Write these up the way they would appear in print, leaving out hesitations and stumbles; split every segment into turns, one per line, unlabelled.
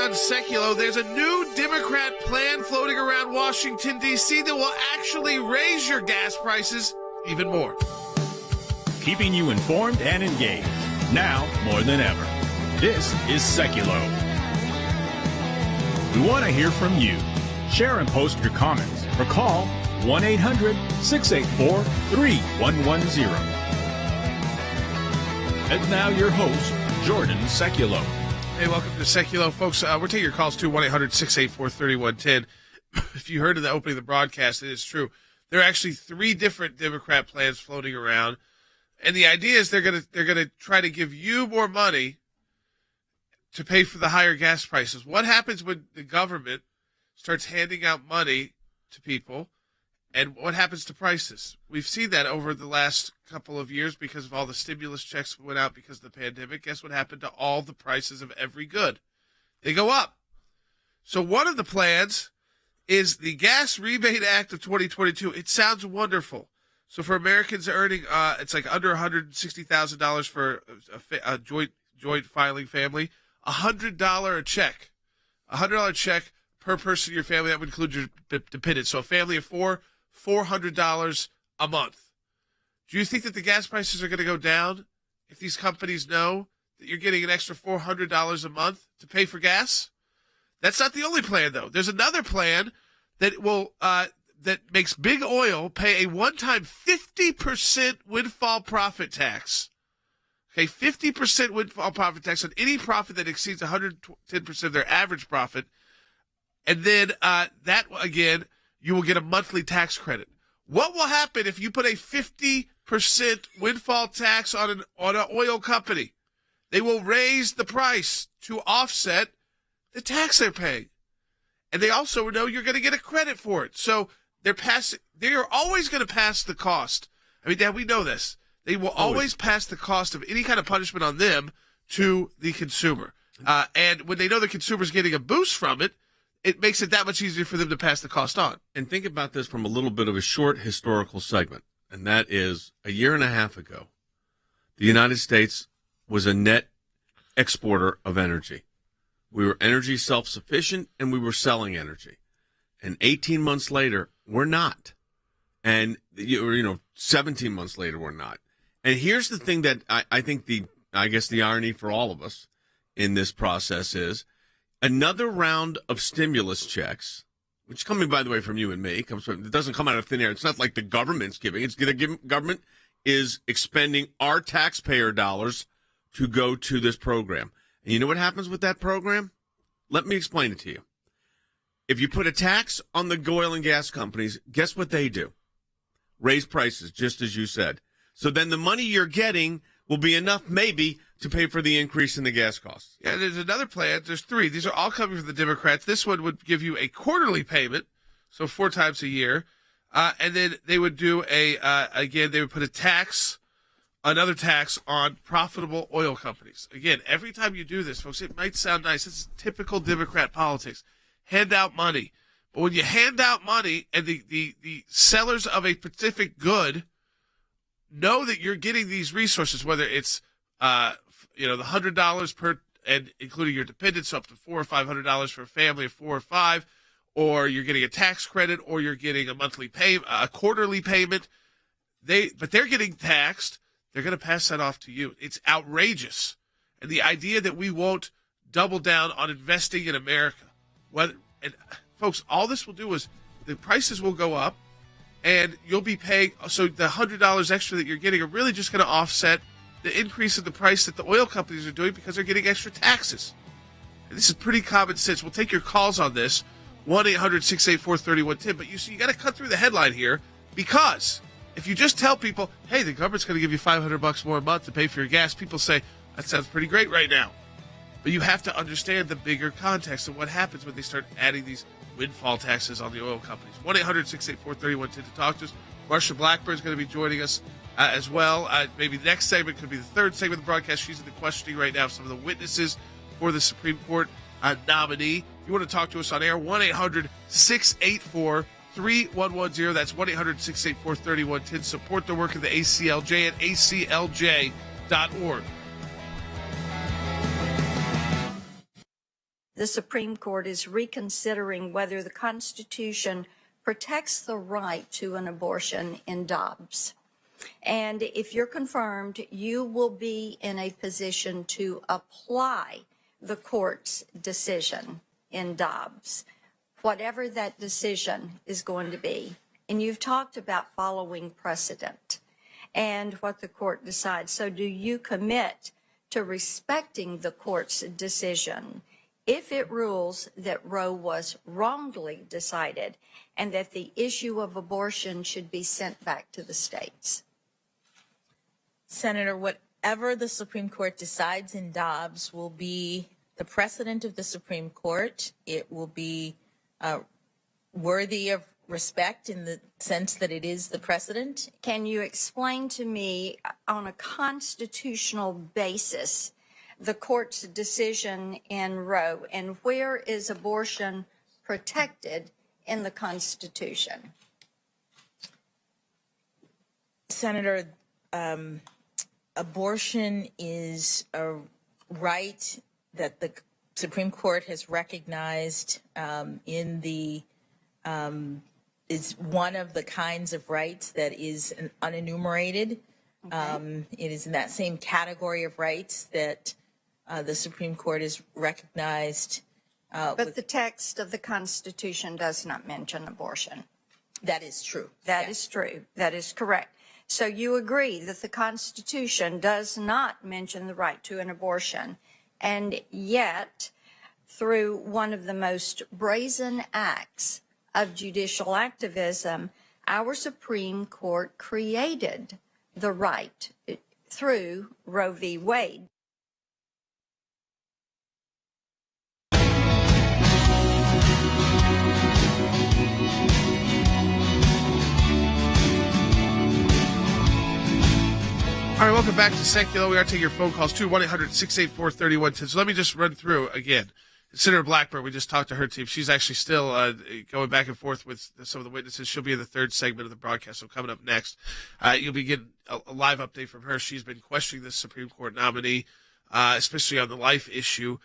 on Sekulow. There's a new Democrat plan floating around Washington, D.C. that will actually raise your gas prices even more.
Keeping you informed and engaged, now more than ever. This is Sekulow. We want to hear from you. Share and post your comments or call 1-800-684-3110. And now your host, Jordan Sekulow.
Hey, welcome to Sekulow, folks. We're taking your calls too, 1-800-684-3110. If you heard in the opening of the broadcast, it is true. There are actually 3 different Democrat plans floating around, and the idea is they're gonna try to give you more money to pay for the higher gas prices. What happens when the government starts handing out money to people, and what happens to prices? We've seen that over the last couple of years because of all the stimulus checks that went out because of the pandemic. Guess what happened to all the prices of every good? They go up. So one of the plans is the Gas Rebate Act of 2022. It sounds wonderful. So for Americans earning, it's like under $160,000 for a joint filing family, $100 check, $100 check per person in your family. That would include your dependents. So a family of 4, $400 a month. Do you think that the gas prices are going to go down if these companies know that you're getting an extra $400 a month to pay for gas? That's not the only plan, though. There's another plan that will that makes big oil pay a one-time 50% windfall profit tax. Okay, 50% windfall profit tax on any profit that exceeds 110% of their average profit. And then that, again, you will get a monthly tax credit. What will happen if you put a 50% windfall tax on an oil company? They will raise the price to offset the tax they're paying. And they also know you're going to get a credit for it. So they are always going to pass the cost. I mean, Dad, we know this. They will always pass the cost of any kind of punishment on them to the consumer. And when they know the consumer's getting a boost from it, it makes it that much easier for them to pass the cost on.
And think about this from a little bit of a short historical segment, and that is a year and a half ago, the United States was a net exporter of energy. We were energy self-sufficient, and we were selling energy. And 18 months later, we're not. And, 17 months later, we're not. And here's the thing that I think the irony for all of us in this process is, another round of stimulus checks, which coming, by the way, from you and me, it doesn't come out of thin air. It's not like the government's giving. It's the government is expending our taxpayer dollars to go to this program. And you know what happens with that program? Let me explain it to you. If you put a tax on the oil and gas companies, guess what they do? Raise prices, just as you said. So then the money you're getting will be enough, maybe, to pay for the increase in the gas costs.
Yeah, there's another plan. There's 3. These are all coming from the Democrats. This one would give you a quarterly payment, so 4 times a year. And then they would do they would put another tax on profitable oil companies. Again, every time you do this, folks, it might sound nice. This is typical Democrat politics. Hand out money. But when you hand out money and the sellers of a specific good know that you're getting these resources, whether it's the $100 per, and including your dependents, up to $400 or $500 for a family of 4 or 5, or you're getting a tax credit, or you're getting a monthly a quarterly payment. But they're getting taxed. They're going to pass that off to you. It's outrageous, and the idea that we won't double down on investing in America, folks, all this will do is the prices will go up, and you'll be paying. So the $100 extra that you're getting are really just going to offset the increase in the price that the oil companies are doing because they're getting extra taxes. And this is pretty common sense. We'll take your calls on this, 1-800-684-3110. But you got to cut through the headline here, because if you just tell people, hey, the government's going to give you $500 more a month to pay for your gas, people say, that sounds pretty great right now. But you have to understand the bigger context of what happens when they start adding these windfall taxes on the oil companies. 1-800-684-3110 to talk to us. Marsha Blackburn is going to be joining us as well. Maybe the next segment could be the third segment of the broadcast. She's in the questioning right now of some of the witnesses for the Supreme Court nominee. If you want to talk to us on air, 1-800-684-3110. That's 1-800-684-3110. Support the work of the ACLJ at aclj.org.
the Supreme Court is reconsidering whether the Constitution protects the right to an abortion in Dobbs. And if you're confirmed, you will be in a position to apply the court's decision in Dobbs, whatever that decision is going to be. And you've talked about following precedent and what the court decides. So do you commit to respecting the court's decision if it rules that Roe was wrongly decided and that the issue of abortion should be sent back to the states?
Senator, whatever the Supreme Court decides in Dobbs will be the precedent of the Supreme Court. It will be worthy of respect in the sense that it is the precedent.
Can you explain to me on a constitutional basis the court's decision in Roe, and where is abortion protected in the Constitution?
Senator, abortion is a right that the Supreme Court has recognized is one of the kinds of rights that is unenumerated. Okay. It is in that same category of rights that the Supreme Court has recognized.
But the text of the Constitution does not mention abortion.
That is true.
That is true. That is correct. So you agree that the Constitution does not mention the right to an abortion, and yet, through one of the most brazen acts of judicial activism, our Supreme Court created the right through Roe v. Wade.
All right, welcome back to Sekulow. We are taking your phone calls, 1-800-684-3110. So let me just run through again. Senator Blackburn, we just talked to her team. She's actually still going back and forth with some of the witnesses. She'll be in the third segment of the broadcast, so coming up next, you'll be getting a live update from her. She's been questioning this Supreme Court nominee, especially on the life issue,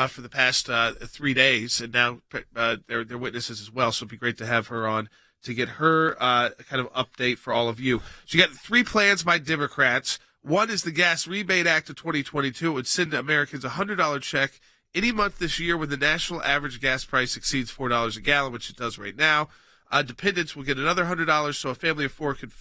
for the past 3 days, and now they're witnesses as well, so it'd be great to have her on to get her kind of update for all of you. So you got 3 plans by Democrats. One is the Gas Rebate Act of 2022. It would send Americans a $100 check any month this year when the national average gas price exceeds $4 a gallon, which it does right now. Dependents will get another $100, so a family of 4 could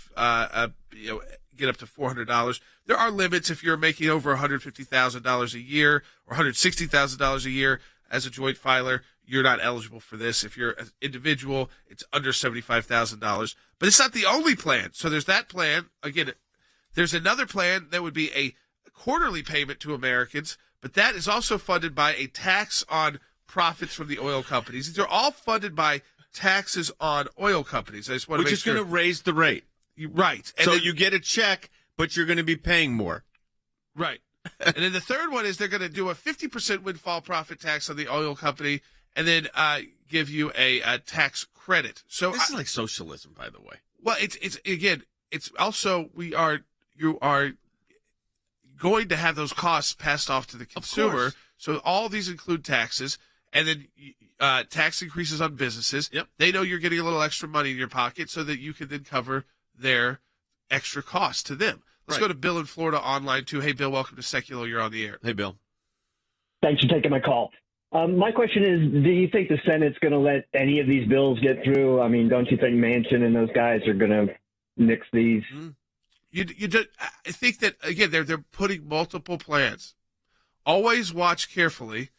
get up to $400. There are limits if you're making over $150,000 a year or $160,000 a year as a joint filer. You're not eligible for this. If you're an individual, it's under $75,000. But it's not the only plan. So there's that plan. Again, there's another plan that would be a quarterly payment to Americans, but that is also funded by a tax on profits from the oil companies. These are all funded by taxes on oil companies. I just want to make sure.
Which is going to raise the rate.
Right. And
so
then,
you get a check, but you're going to be paying more.
Right. And then the third one is they're going to do a 50% windfall profit tax on the oil company and then give you a tax credit. So
this is like socialism, by the way.
Well, it's also you are going to have those costs passed off to the consumer. So all these include taxes, and then tax increases on businesses.
Yep.
They know you're getting a little extra money in your pocket so that you can then cover their extra costs to them. Let's go to Bill in Florida online, too. Hey, Bill, welcome to Sekulow. You're on the air.
Hey, Bill.
Thanks for taking my call. My question is, do you think the Senate's going to let any of these bills get through? I mean, don't you think Manchin and those guys are going to nix these?
I think that, again, they're putting multiple plans. Always watch carefully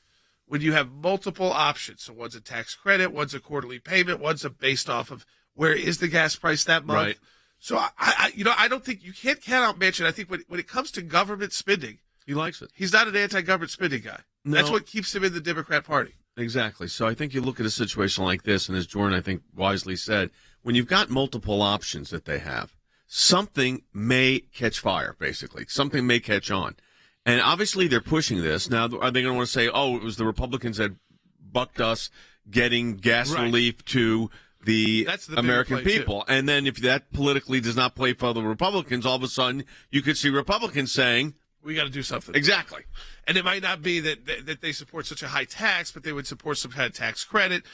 when you have multiple options. So one's a tax credit, one's a quarterly payment, one's based off of where is the gas price that month.
Right.
So, I don't think you can't count out Manchin. I think when it comes to government spending,
he likes it.
He's not an anti-government spending guy.
No.
That's what keeps him in the Democrat Party.
Exactly. So I think you look at a situation like this, and as Jordan, I think, wisely said, when you've got multiple options that they have, something may catch fire, basically. Something may catch on. And obviously they're pushing this. Now, are they going to want to say, oh, it was the Republicans that bucked us getting gas relief to the American people? Too. And then if that politically does not play for the Republicans, all of a sudden you could see Republicans saying,
we got to do something.
Exactly.
And it might not be that they support such a high tax, but they would support some kind of tax credit.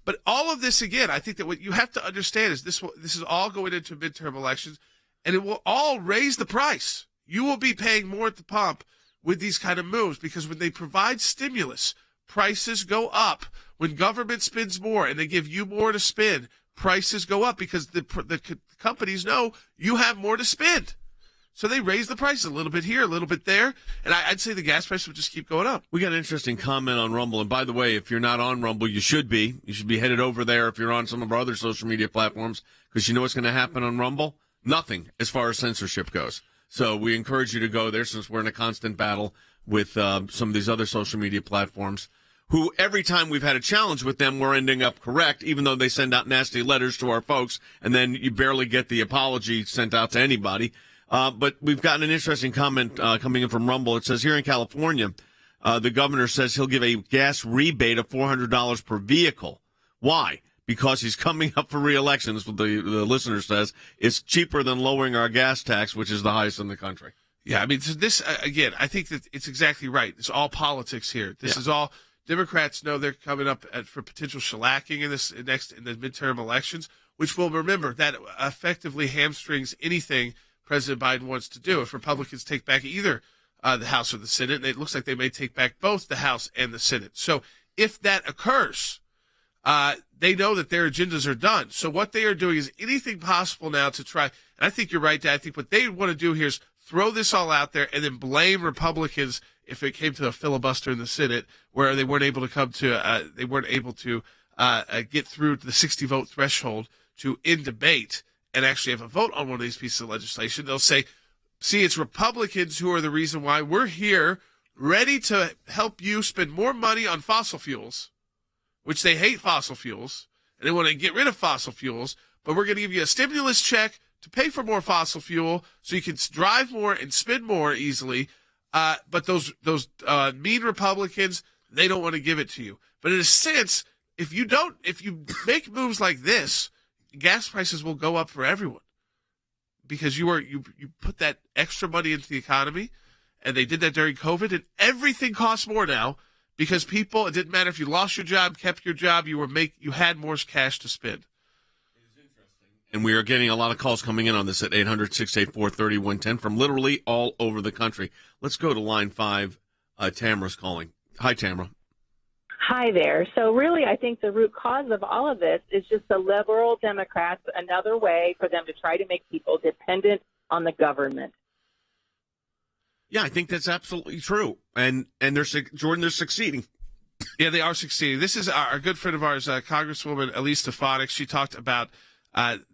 But all of this, again, I think that what you have to understand is this is all going into midterm elections, and it will all raise the price. You will be paying more at the pump with these kind of moves, because when they provide stimulus, prices go up. When government spends more and they give you more to spend, prices go up because the companies know you have more to spend. So they raise the price a little bit here, a little bit there, and I'd say the gas price would just keep going up.
We got an interesting comment on Rumble. And by the way, if you're not on Rumble, you should be. You should be headed over there if you're on some of our other social media platforms, because you know what's going to happen on Rumble? Nothing as far as censorship goes. So we encourage you to go there, since we're in a constant battle with some of these other social media platforms, who every time we've had a challenge with them, we're ending up correct, even though they send out nasty letters to our folks, and then you barely get the apology sent out to anybody. But we've gotten an interesting comment coming in from Rumble. It says, here in California, the governor says he'll give a gas rebate of $400 per vehicle. Why? Because he's coming up for re-election. That's what the listener says. It's cheaper than lowering our gas tax, which is the highest in the country.
Yeah, I mean, so this, again, I think that it's exactly right. It's all politics here. This is all, Democrats know they're coming up for potential shellacking in the midterm elections, which will, remember, that effectively hamstrings anything President Biden wants to do. If Republicans take back either the House or the Senate, and it looks like they may take back both the House and the Senate. So if that occurs, they know that their agendas are done. So what they are doing is anything possible now to try, and I think you're right, Dad. I think what they want to do here is throw this all out there and then blame Republicans if it came to a filibuster in the Senate where they weren't able to get through the 60 vote threshold to end debate and actually have a vote on one of these pieces of legislation. They'll say, see, it's Republicans who are the reason why we're here, ready to help you spend more money on fossil fuels, which they hate fossil fuels, and they want to get rid of fossil fuels, but we're going to give you a stimulus check to pay for more fossil fuel so you can drive more and spend more easily. But those mean Republicans, they don't want to give it to you. But in a sense, if you make moves like this, gas prices will go up for everyone, because you put that extra money into the economy, and they did that during COVID, and everything costs more now because people, it didn't matter if you lost your job, kept your job, you had more cash to spend.
And we are getting a lot of calls coming in on this at 800-684-3110 from literally all over the country. Let's go to line 5. Tamara's calling. Hi, Tamara.
Hi there. So really, I think the root cause of all of this is just the liberal Democrats, another way for them to try to make people dependent on the government.
Yeah, I think that's absolutely true. And Jordan, they're succeeding.
Yeah, they are succeeding. This is our good friend of ours, Congresswoman Elise Stefanik. She talked about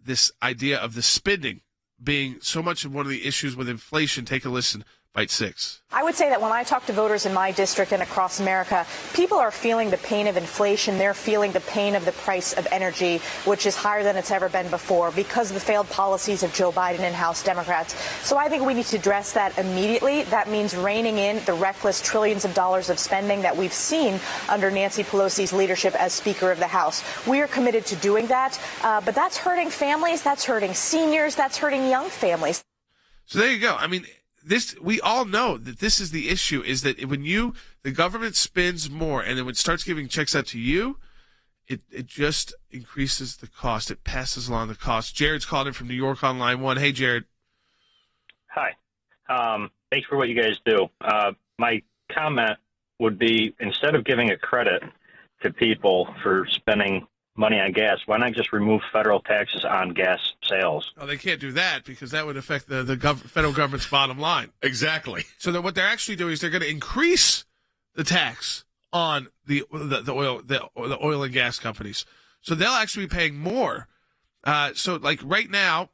this idea of the spending being so much of one of the issues with inflation. Take a listen. Bite 6.
I would say that when I talk to voters in my district and across America, people are feeling the pain of inflation. They're feeling the pain of the price of energy, which is higher than it's ever been before because of the failed policies of Joe Biden and House Democrats. So I think we need to address that immediately. That means reining in the reckless trillions of dollars of spending that we've seen under Nancy Pelosi's leadership as Speaker of the House. We are committed to doing that, but that's hurting families, that's hurting seniors, that's hurting young families.
So there you go. I mean, we all know that this is the issue, is that when the government spends more and then when it starts giving checks out to you, it just increases the cost. It passes along the cost. Jared's called in from New York on line 1. Hey, Jared.
Hi. Thanks for what you guys do. My comment would be, instead of giving a credit to people for spending money on gas, why not just remove federal taxes on gas sales?
Oh, they can't do that because that would affect the federal government's bottom line.
Exactly.
So what they're actually doing is they're going to increase the tax on the oil and gas companies. So they'll actually be paying more. So like right now,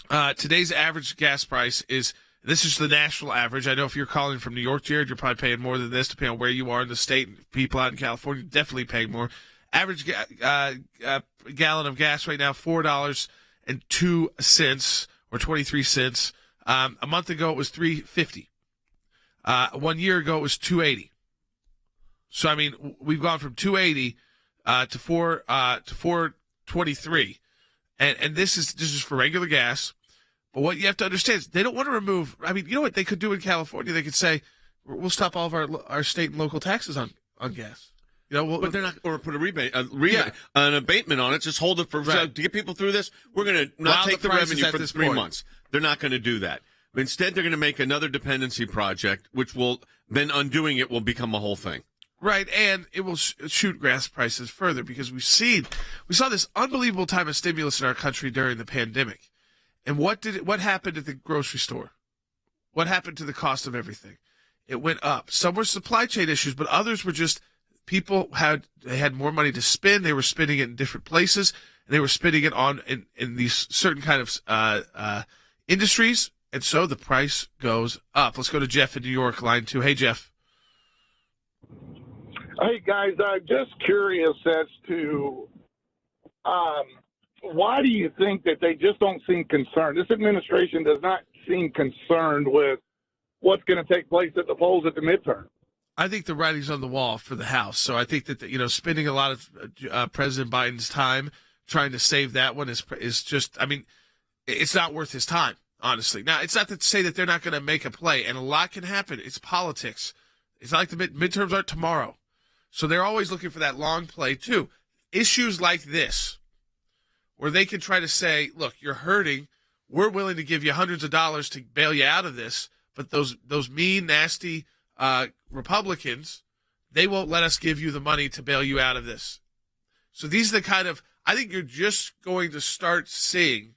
today's average gas price is, this is the national average. I know if you're calling from New York, Jared, you're probably paying more than this, depending on where you are in the state. People out in California definitely paying more. Average gallon of gas right now, $4.02 or 23 cents. A month ago, it was $3.50. 1 year ago, it was $2.80. So I mean, we've gone from $2.80 to $4.23, and this is for regular gas. But what you have to understand is they don't want to remove. I mean, you know what they could do in California? They could say, we'll stop all of our state and local taxes on gas. You know,
but they're not, or put a rebate, an abatement on it. Just hold it for to get people through this. We're going to not take the revenue for 3 months. They're not going to do that. But instead, they're going to make another dependency project, which will then undoing it will become a whole thing.
Right, and it will shoot gas prices further because we saw this unbelievable time of stimulus in our country during the pandemic. And what happened at the grocery store? What happened to the cost of everything? It went up. Some were supply chain issues, but others were just people had more money to spend. They were spending it in different places, and they were spending it on in these certain kind of industries, and so the price goes up. Let's go to Jeff in New York, line 2. Hey, Jeff.
Hey, guys, I'm just curious as to why do you think that they just don't seem concerned? This administration does not seem concerned with what's going to take place at the polls at the midterm.
I think the writing's on the wall for the House. So I think that, spending a lot of President Biden's time trying to save that one is just, I mean, it's not worth his time, honestly. Now, it's not to say that they're not going to make a play, and a lot can happen. It's politics. It's not like the midterms aren't tomorrow. So they're always looking for that long play, too. Issues like this, where they can try to say, look, you're hurting. We're willing to give you hundreds of dollars to bail you out of this, but those mean, nasty Republicans, they won't let us give you the money to bail you out of this. So these are the kind of, I think you're just going to start seeing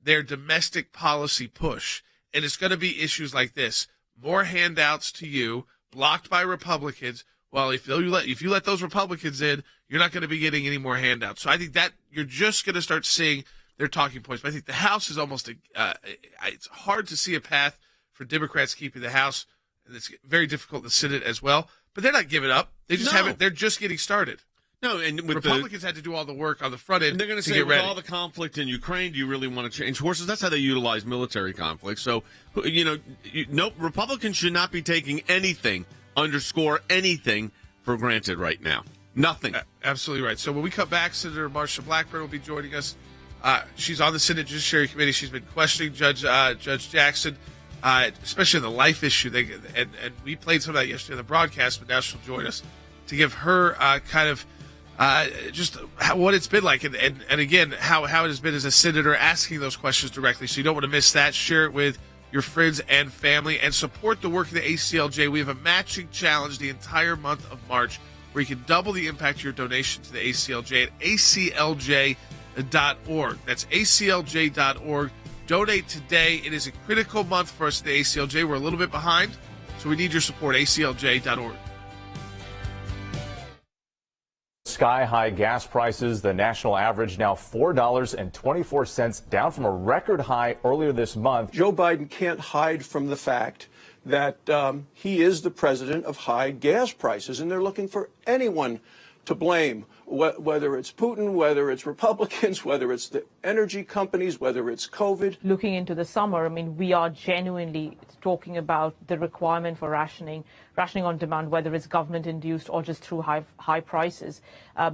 their domestic policy push. And it's going to be issues like this. More handouts to you, blocked by Republicans. Well, if you let those Republicans in, you're not going to be getting any more handouts. So I think that you're just going to start seeing their talking points. But I think the House is almost it's hard to see a path for Democrats keeping the House. And it's very difficult in the Senate as well. But they're not giving up. They just haven't. They're just getting started.
No, and with
Republicans had to do all the work on the front end.
And they're going to say, with all the conflict in Ukraine, do you really want to change horses? That's how they utilize military conflict. So, Republicans should not be taking anything, underscore anything, for granted right now. Nothing.
Absolutely right. So when we come back, Senator Marsha Blackburn will be joining us. She's on the Senate Judiciary Committee. She's been questioning Judge Jackson, especially on the life issue. And we played some of that yesterday on the broadcast, but now she'll join us to give her just what it's been like. And again, how it has been as a senator asking those questions directly. So you don't want to miss that. Share it with your friends and family and support the work of the ACLJ. We have a matching challenge the entire month of March where you can double the impact of your donation to the ACLJ at aclj.org. That's aclj.org. Donate today. It is a critical month for us at the ACLJ. We're a little bit behind, so we need your support. aclj.org.
Sky-high gas prices, the national average now $4.24, down from a record high earlier this month.
Joe Biden can't hide from the fact that he is the president of high gas prices, and they're looking for anyone to blame, whether it's Putin, whether it's Republicans, whether it's the energy companies, whether it's COVID.
Looking into the summer, I mean, we are genuinely talking about the requirement for rationing on demand, whether it's government-induced or just through high prices,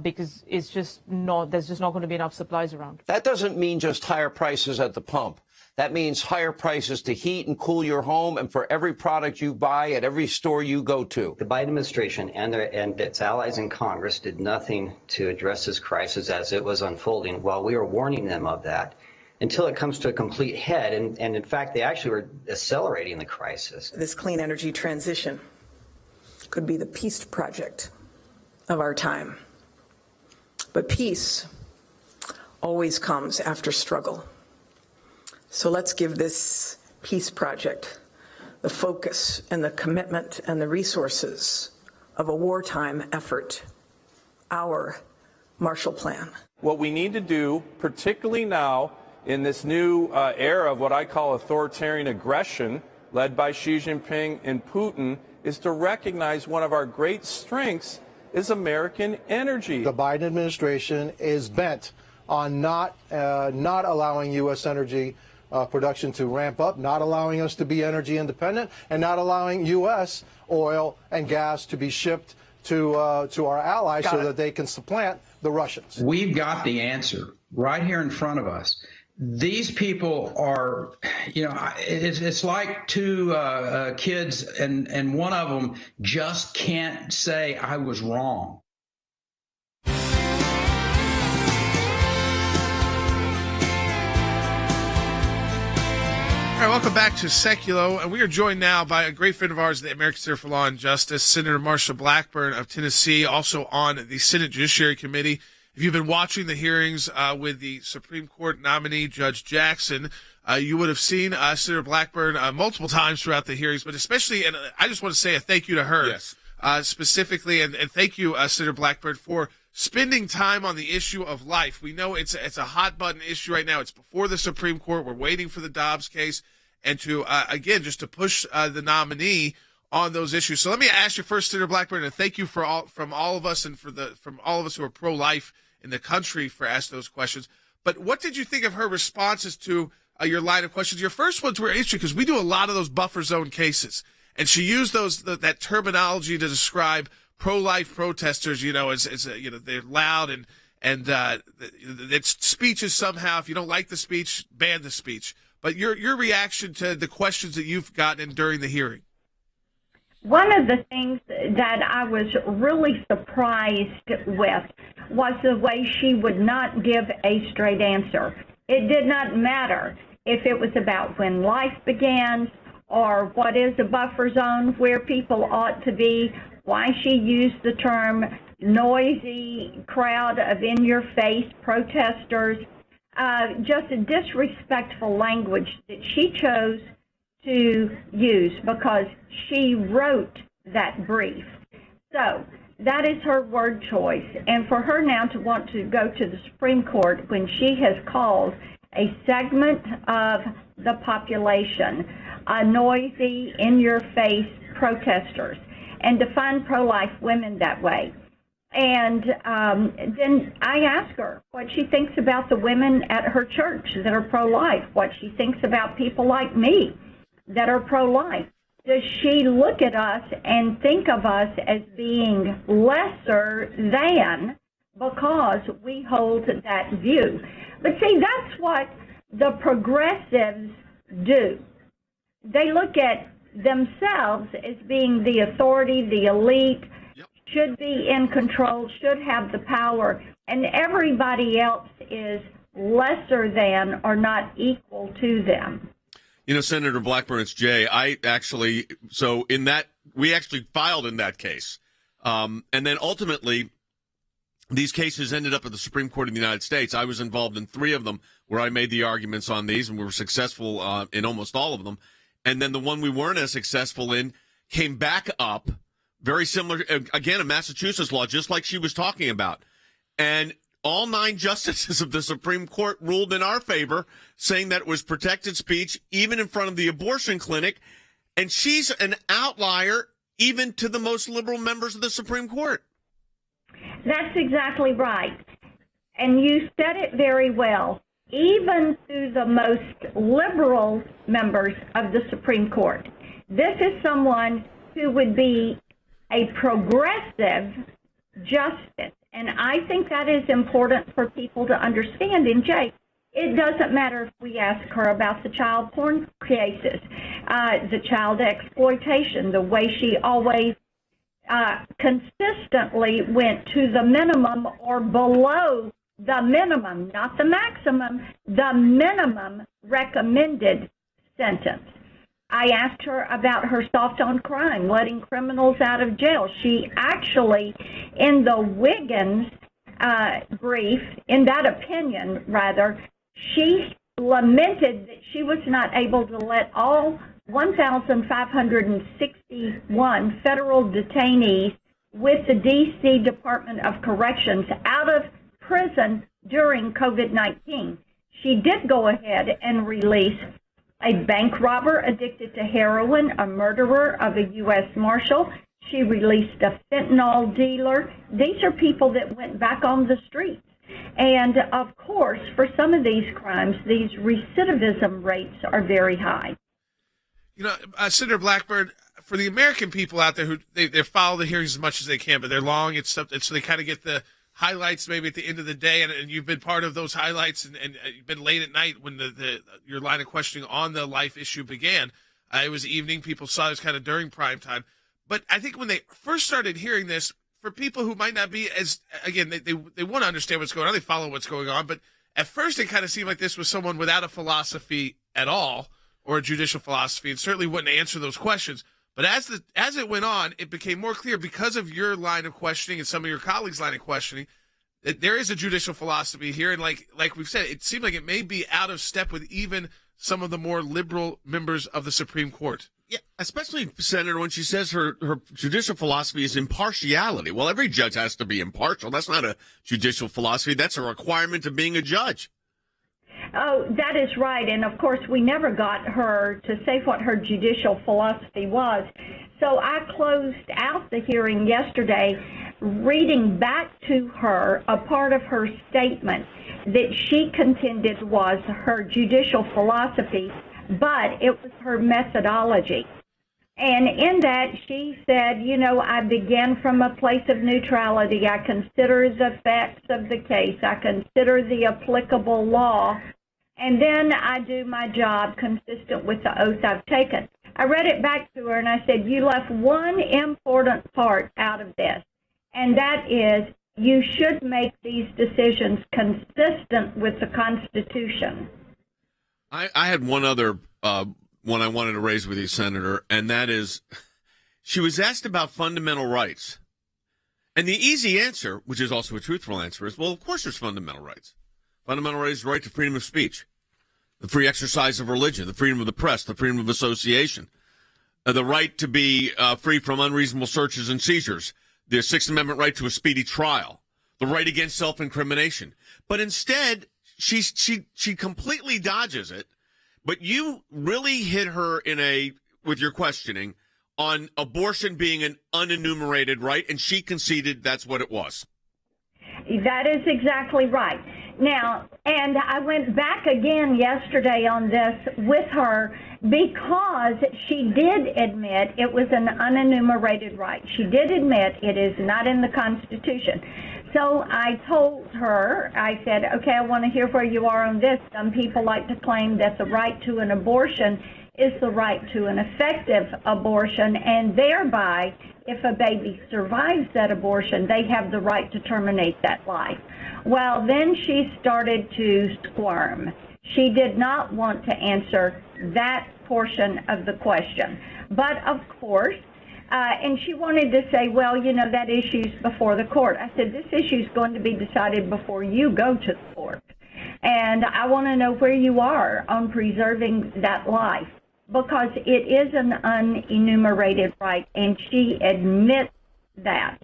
because there's just not going to be enough supplies around.
That doesn't mean just higher prices at the pump. That means higher prices to heat and cool your home and for every product you buy at every store you go to.
The Biden administration and its allies in Congress did nothing to address this crisis as it was unfolding while we were warning them of that until it comes to a complete head. And in fact, they actually were accelerating the crisis.
This clean energy transition could be the peace project of our time. But peace always comes after struggle. So let's give this peace project the focus and the commitment and the resources of a wartime effort, our Marshall Plan.
What we need to do, particularly now in this new era of what I call authoritarian aggression led by Xi Jinping and Putin, is to recognize one of our great strengths is American energy.
The Biden administration is bent on not allowing U.S. energy production to ramp up, not allowing us to be energy independent, and not allowing U.S. oil and gas to be shipped to our allies so that they can supplant the Russians.
We've got the answer right here in front of us. these people are, it's like two kids, and one of them just can't say, I was wrong.
All right, welcome back to Sekulow, and we are joined now by a great friend of ours, the American Center for Law and Justice, Senator Marsha Blackburn of Tennessee, also on the Senate Judiciary Committee. If you've been watching the hearings with the Supreme Court nominee, Judge Jackson, you would have seen Senator Blackburn multiple times throughout the hearings, but especially, and I just want to say a thank you to her specifically, and thank you, Senator Blackburn, for spending time on the issue of life. We know it's a hot-button issue right now. It's before the Supreme Court. We're waiting for the Dobbs case, and to, again, just to push the nominee on those issues. So let me ask you first, Senator Blackburn, and thank you from all of us and from all of us who are pro-life in the country for asking those questions. But what did you think of her responses to your line of questions? Your first ones were interesting because we do a lot of those buffer zone cases, and she used that terminology to describe pro-life protesters. They're loud and it's speech is somehow, if you don't like the speech, ban the speech. But your reaction to the questions that you've gotten during the hearing.
One of the things that I was really surprised with was the way she would not give a straight answer. It did not matter if it was about when life begins or what is a buffer zone, where people ought to be, why she used the term noisy crowd of in-your-face protesters, just a disrespectful language that she chose to use because she wrote that brief. So that is her word choice. And for her now to want to go to the Supreme Court when she has called a segment of the population noisy, in-your-face protesters and define pro-life women that way. And then I ask her what she thinks about the women at her church that are pro-life, what she thinks about people like me that are pro-life. Does she look at us and think of us as being lesser than because we hold that view? But see, that's what the progressives do. They look at themselves as being the authority, the elite, should be in control, should have the power, and everybody else is lesser than or not equal to them.
Senator Blackburn, it's Jay. We actually filed in that case. And then ultimately, these cases ended up at the Supreme Court of the United States. I was involved in 3 of them where I made the arguments on these, and we were successful in almost all of them. And then the one we weren't as successful in came back up, very similar, again, a Massachusetts law, just like she was talking about. And all 9 justices of the Supreme Court ruled in our favor, saying that it was protected speech, even in front of the abortion clinic. And she's an outlier, even to the most liberal members of the Supreme Court.
That's exactly right. And you said it very well. Even to the most liberal members of the Supreme Court. This is someone who would be a progressive justice. And I think that is important for people to understand. And Jay, it doesn't matter if we ask her about the child porn cases, the child exploitation, the way she always consistently went to the minimum or below the minimum, not the maximum, the minimum recommended sentence. I asked her about her soft on crime, letting criminals out of jail. She actually, in the Wiggins brief, in that opinion, rather, she lamented that she was not able to let all 1,561 federal detainees with the D.C. Department of Corrections out of prison during COVID-19. She did go ahead and release a bank robber addicted to heroin, a murderer of a U.S. Marshal. She released a fentanyl dealer. These are people that went back on the streets. And, of course, for some of these crimes, these recidivism rates are very high.
Senator Blackburn, for the American people out there who they follow the hearings as much as they can, but they're long, so they kind of get the highlights maybe at the end of the day, and you've been part of those highlights, and you've been late at night when your line of questioning on the life issue began. It was evening. People saw this kind of during prime time. But I think when they first started hearing this, for people who might not be as, again, they want to understand what's going on. They follow what's going on. But at first it kind of seemed like this was someone without a philosophy at all, or a judicial philosophy, and certainly wouldn't answer those questions. But as it went on, it became more clear because of your line of questioning and some of your colleagues' line of questioning that there is a judicial philosophy here. And like we've said, it seemed like it may be out of step with even some of the more liberal members of the Supreme Court.
Yeah, especially, Senator, when she says her judicial philosophy is impartiality. Well, every judge has to be impartial. That's not a judicial philosophy. That's a requirement of being a judge.
Oh, that is right. And, of course, we never got her to say what her judicial philosophy was. So I closed out the hearing yesterday reading back to her a part of her statement that she contended was her judicial philosophy, but it was her methodology. And in that, she said, you know, I began from a place of neutrality. I consider the facts of the case. I consider the applicable law. And then I do my job consistent with the oath I've taken. I read it back to her, and I said, you left one important part out of this, and that is you should make these decisions consistent with the Constitution.
I had one other one I wanted to raise with you, Senator, and that is she was asked about fundamental rights. And the easy answer, which is also a truthful answer, is, well, of course there's fundamental rights. Fundamental rights is the right to freedom of speech, the free exercise of religion, the freedom of the press, the freedom of association, the right to be free from unreasonable searches and seizures, the Sixth Amendment right to a speedy trial, the right against self-incrimination. But instead, she completely dodges it. But you really hit her with your questioning on abortion being an unenumerated right, and she conceded that's what it was.
That is exactly right. Now, and I went back again yesterday on this with her because she did admit it was an unenumerated right. She did admit it is not in the Constitution. So I told her, I said, okay, I want to hear where you are on this. Some people like to claim that the right to an abortion is the right to an effective abortion, and thereby, if a baby survives that abortion, they have the right to terminate that life. Well, then she started to squirm. She did not want to answer that portion of the question. But, of course, and she wanted to say, well, you know, that issue's before the court. I said, this issue's going to be decided before you go to the court. And I want to know where you are on preserving that life, because it is an unenumerated right, and she admits that.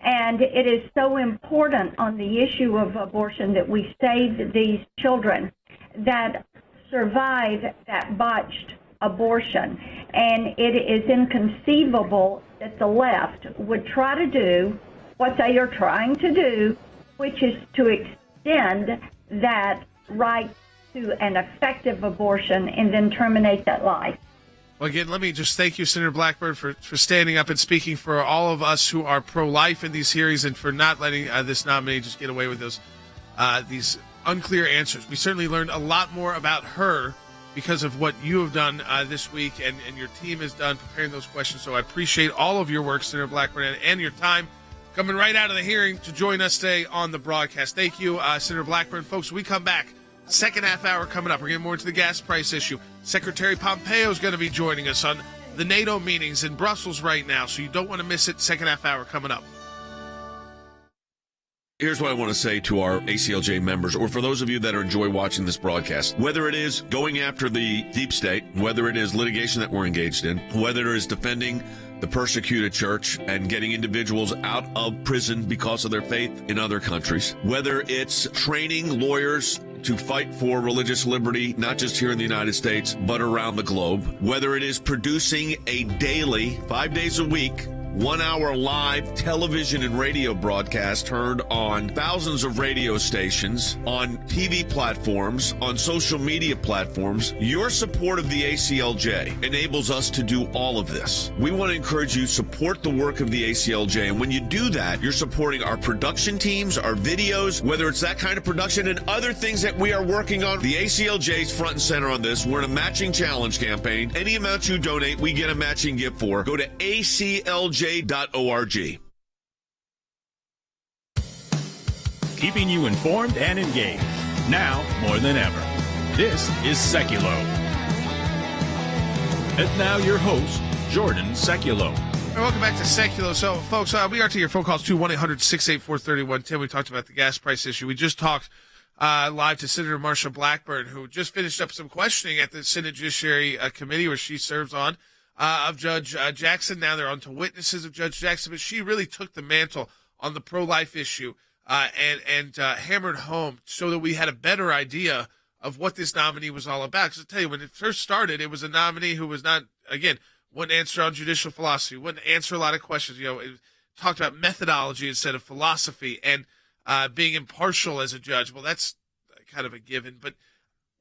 And it is so important on the issue of abortion that we save these children that survive that botched abortion. And it is inconceivable that the left would try to do what they are trying to do, which is to extend that right to an effective abortion and then terminate that life.
Well, again, let me just thank you, Senator Blackburn, for standing up and speaking for all of us who are pro-life in these hearings, and for not letting this nominee just get away with these unclear answers. We certainly learned a lot more about her because of what you have done this week and your team has done preparing those questions. So I appreciate all of your work, Senator Blackburn, and your time coming right out of the hearing to join us today on the broadcast. Thank you, Senator Blackburn. Folks, when we come back, second half hour coming up. We're getting more into the gas price issue. Secretary Pompeo is going to be joining us on the NATO meetings in Brussels right now, so you don't want to miss it. Second half hour coming up.
Here's what I want to say to our ACLJ members, or for those of you that enjoy watching this broadcast. Whether it is going after the deep state, whether it is litigation that we're engaged in, whether it is defending the persecuted church and getting individuals out of prison because of their faith in other countries, whether it's training lawyers to fight for religious liberty, not just here in the United States, but around the globe, whether it is producing a daily, 5 days a week, 1-hour live television and radio broadcast heard on thousands of radio stations, on TV platforms, on social media platforms. Your support of the ACLJ enables us to do all of this. We want to encourage you to support the work of the ACLJ. And when you do that, you're supporting our production teams, our videos, whether it's that kind of production and other things that we are working on. The ACLJ is front and center on this. We're in a matching challenge campaign. Any amount you donate, we get a matching gift for. Go to aclj.org.
Keeping you informed and engaged. Now more than ever. This is Sekulow. And now your host, Jordan Sekulow.
All right, welcome back to Sekulow. So, folks, we are to your phone calls, 1-800-684-3110. We talked about the gas price issue. We just talked live to Senator Marsha Blackburn, who just finished up some questioning at the Senate Judiciary Committee, where she serves on, of Judge Jackson. Now they're on to witnesses of Judge Jackson, but she really took the mantle on the pro-life issue and hammered home so that we had a better idea of what this nominee was all about. Because I'll tell you, when it first started, it was a nominee who was not, again, wouldn't answer on judicial philosophy, wouldn't answer a lot of questions. You know, it talked about methodology instead of philosophy and being impartial as a judge. Well, that's kind of a given. But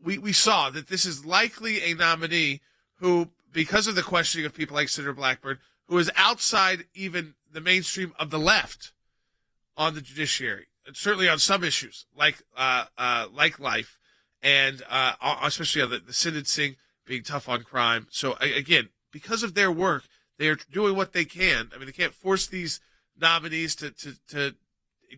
we saw that this is likely a nominee who, because of the questioning of people like Senator Blackburn, who is outside even the mainstream of the left on the judiciary, and certainly on some issues like life, and especially on the sentencing, being tough on crime. So again, because of their work, they are doing what they can. I mean, they can't force these nominees to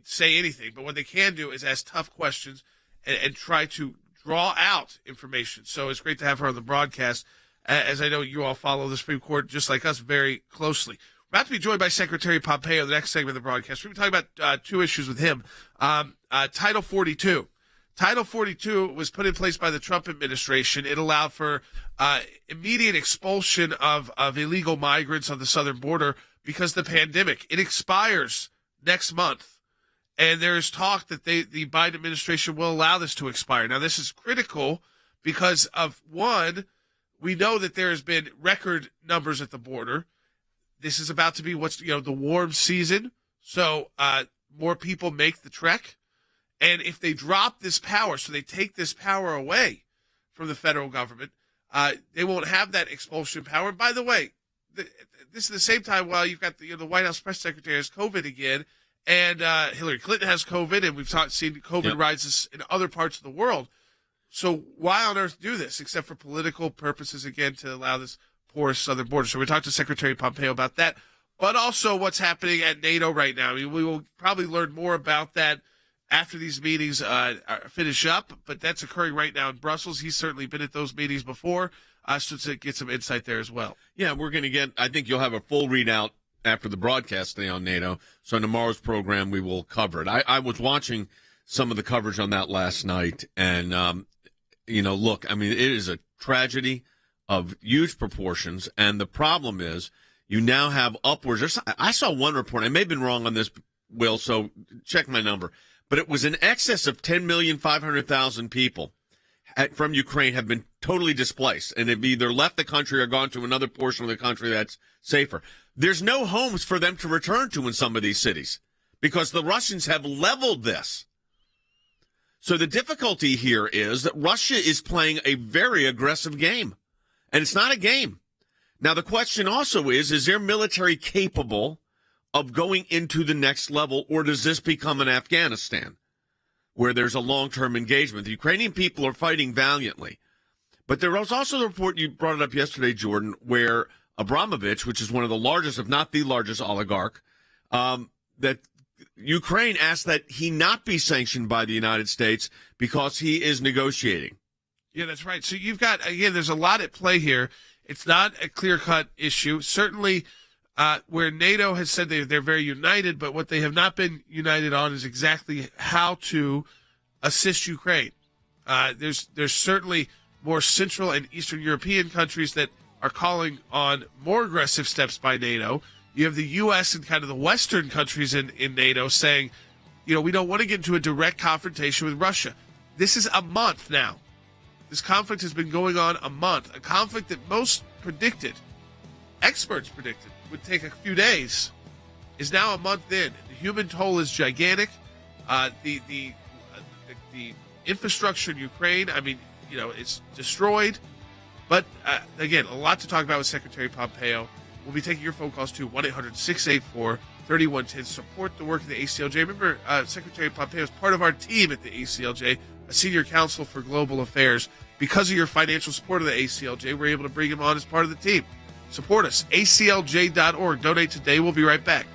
say anything, but what they can do is ask tough questions and try to draw out information. So it's great to have her on the broadcast, as I know you all follow the Supreme Court just like us very closely. We're about to be joined by Secretary Pompeo in the next segment of the broadcast. We're going to be talking about two issues with him. Title 42. Title 42 was put in place by the Trump administration. It allowed for immediate expulsion of illegal migrants on the southern border because of the pandemic. It expires next month, and there's talk that the Biden administration will allow this to expire. Now, this is critical because of, one, we know that there has been record numbers at the border. This is about to be the warm season, so more people make the trek. And if they drop this power, so they take this power away from the federal government, they won't have that expulsion power. And by the way, this is the same time while you've got the White House press secretary has COVID again, and Hillary Clinton has COVID, and we've seen COVID rises in other parts of the world. So why on earth do this, except for political purposes, again, to allow this porous southern border? So we talked to Secretary Pompeo about that, but also what's happening at NATO right now. I mean, we will probably learn more about that after these meetings finish up, but that's occurring right now in Brussels. He's certainly been at those meetings before, so to get some insight there as well.
Yeah, we're going to get, I think you'll have a full readout after the broadcast today on NATO. So in tomorrow's program, we will cover it. I was watching some of the coverage on that last night, and, look, I mean, it is a tragedy of huge proportions, and the problem is you now have upwards. I saw one report, I may have been wrong on this, Will, so check my number, but it was in excess of 10,500,000 people from Ukraine have been totally displaced and have either left the country or gone to another portion of the country that's safer. There's no homes for them to return to in some of these cities because the Russians have leveled this. So the difficulty here is that Russia is playing a very aggressive game, and it's not a game. Now, the question also is their military capable of going into the next level, or does this become an Afghanistan where there's a long-term engagement? The Ukrainian people are fighting valiantly. But there was also the report, you brought it up yesterday, Jordan, where Abramovich, which is one of the largest, if not the largest oligarch, that Ukraine asked that he not be sanctioned by the United States because he is negotiating.
Yeah, that's right. So you've got, again, there's a lot at play here. It's not a clear-cut issue. Certainly, where NATO has said they're very united, but what they have not been united on is exactly how to assist Ukraine. There's certainly more Central and Eastern European countries that are calling on more aggressive steps by NATO. You have the U.S. and kind of the Western countries in NATO saying, we don't want to get into a direct confrontation with Russia. This is a month now. This conflict has been going on a month, a conflict that most predicted experts predicted would take a few days is now a month in. The human toll is gigantic. The infrastructure in Ukraine, I mean, it's destroyed. But again, a lot to talk about with Secretary Pompeo. We'll be taking your phone calls to 1-800-684-3110. Support the work of the ACLJ. Remember, Secretary Pompeo is part of our team at the ACLJ, a senior counsel for global affairs. Because of your financial support of the ACLJ, we're able to bring him on as part of the team. Support us, aclj.org. Donate today. We'll be right back.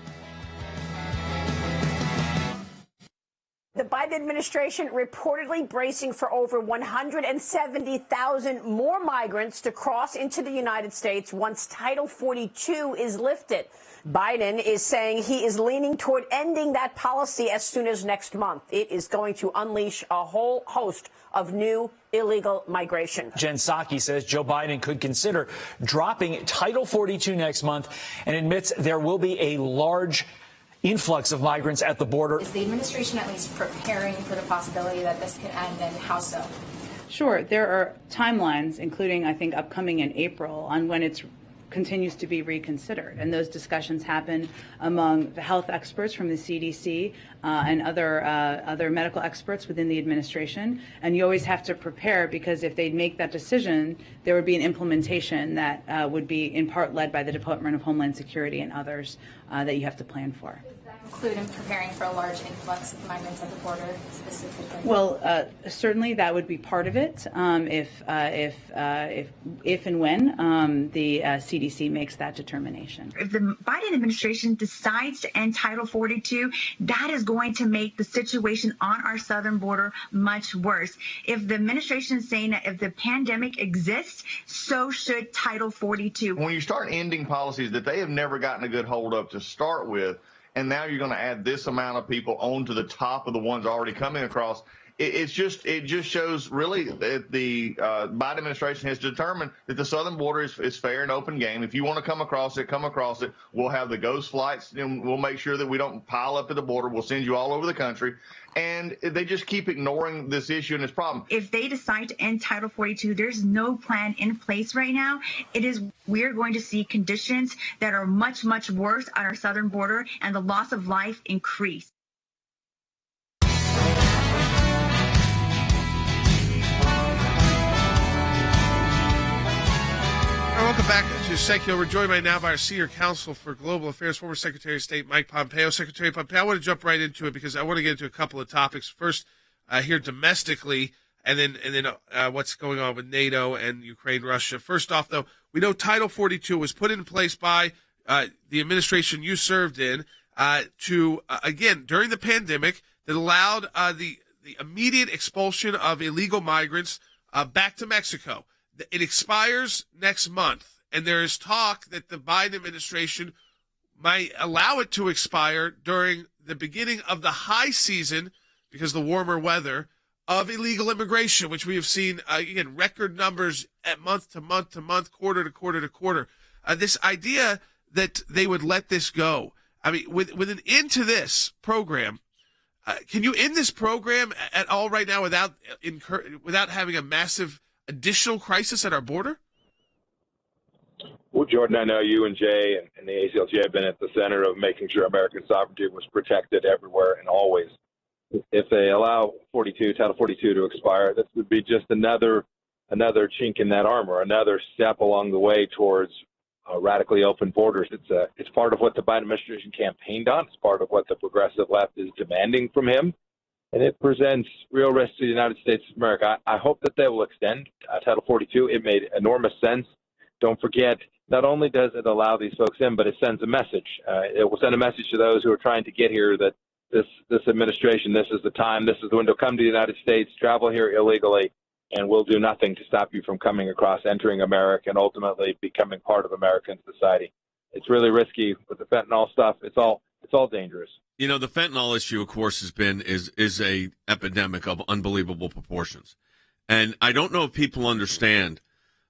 The Biden administration reportedly bracing for over 170,000 more migrants to cross into the United States once Title 42 is lifted. Biden is saying he is leaning toward ending that policy as soon as next month. It is going to unleash a whole host of new illegal migration.
Jen Psaki says Joe Biden could consider dropping Title 42 next month and admits there will be a large influx of migrants at the border.
Is the administration at least preparing for the possibility that this could end, and how so?
Sure. There are timelines, including, I think, upcoming in April, on when it continues to be reconsidered. And those discussions happen among the health experts from the CDC and other medical experts within the administration. And you always have to prepare, because if they make that decision, there would be an implementation that would be in part led by the Department of Homeland Security and others that you have to plan for.
Include in preparing for a large influx of migrants at the border specifically?
Well, certainly that would be part of it if and when the CDC makes that determination.
If the Biden administration decides to end Title 42, that is going to make the situation on our southern border much worse. If the administration is saying that if the pandemic exists, so should Title 42.
When you start ending policies that they have never gotten a good hold of to start with, and now you're going to add this amount of people onto the top of the ones already coming across, it just shows really that the Biden administration has determined that the southern border is fair and open game. If you want to come across it, come across it. We'll have the ghost flights, and we'll make sure that we don't pile up at the border. We'll send you all over the country. And they just keep ignoring this issue and this problem.
If they decide to end Title 42, there's no plan in place right now. We're going to see conditions that are much, much worse on our southern border, and the loss of life increase.
Welcome back to Sekulow. We're joined right now by our senior counsel for global affairs, former Secretary of State Mike Pompeo. Secretary Pompeo, I want to jump right into it because I want to get into a couple of topics. First, here domestically, and then what's going on with NATO and Ukraine, Russia. First off, though, we know Title 42 was put in place by the administration you served in to again during the pandemic that allowed the immediate expulsion of illegal migrants back to Mexico. It expires next month, and there is talk that the Biden administration might allow it to expire during the beginning of the high season, because the warmer weather, of illegal immigration, which we have seen, again, record numbers at month to month to month, quarter to quarter to quarter. This idea that they would let this go. I mean, with an end to this program, can you end this program at all right now without having a massive additional crisis at our border?
Well, Jordan, I know you and Jay and the ACLJ have been at the center of making sure American sovereignty was protected everywhere and always. If they allow Title 42 to expire, this would be just another chink in that armor, another step along the way towards radically open borders. It's part of what the Biden administration campaigned on. It's part of what the progressive left is demanding from him. And it presents real risk to the United States of America. I hope that they will extend Title 42. It made enormous sense. Don't forget, not only does it allow these folks in, but it sends a message. It will send a message to those who are trying to get here that this administration, this is the time, this is the window. Come to the United States, travel here illegally, and we'll do nothing to stop you from coming across, entering America, and ultimately becoming part of American society. It's really risky with the fentanyl stuff. It's all dangerous.
You know, the fentanyl issue, of course, is a epidemic of unbelievable proportions. And I don't know if people understand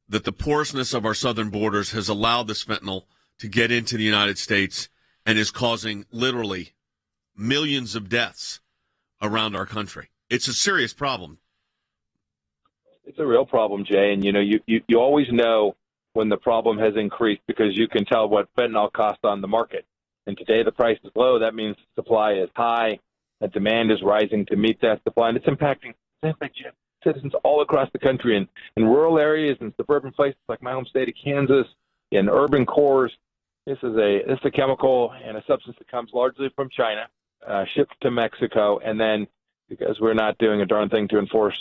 that the porousness of our southern borders has allowed this fentanyl to get into the United States and is causing literally millions of deaths around our country. It's a serious problem.
It's a real problem, Jay. And, you know, you always know when the problem has increased, because you can tell what fentanyl costs on the market. And today the price is low. That means supply is high. That demand is rising to meet that supply, and it's impacting citizens all across the country, in rural areas and suburban places like my home state of Kansas, in urban cores. This is a chemical and a substance that comes largely from China, shipped to Mexico, and then because we're not doing a darn thing to enforce